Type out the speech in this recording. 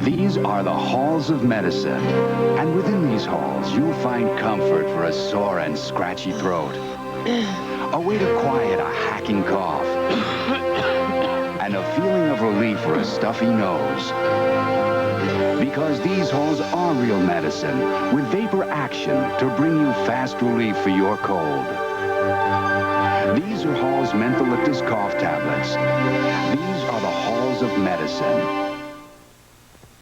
These are the halls of medicine. And within these halls, you'll find comfort for a sore and scratchy throat. A way to quiet a hacking cough. And a feeling of relief for a stuffy nose. Because these halls are real medicine with vapor action to bring you fast relief for your cold. These are Hall's Menthol Cough Tablets. These are the halls of medicine.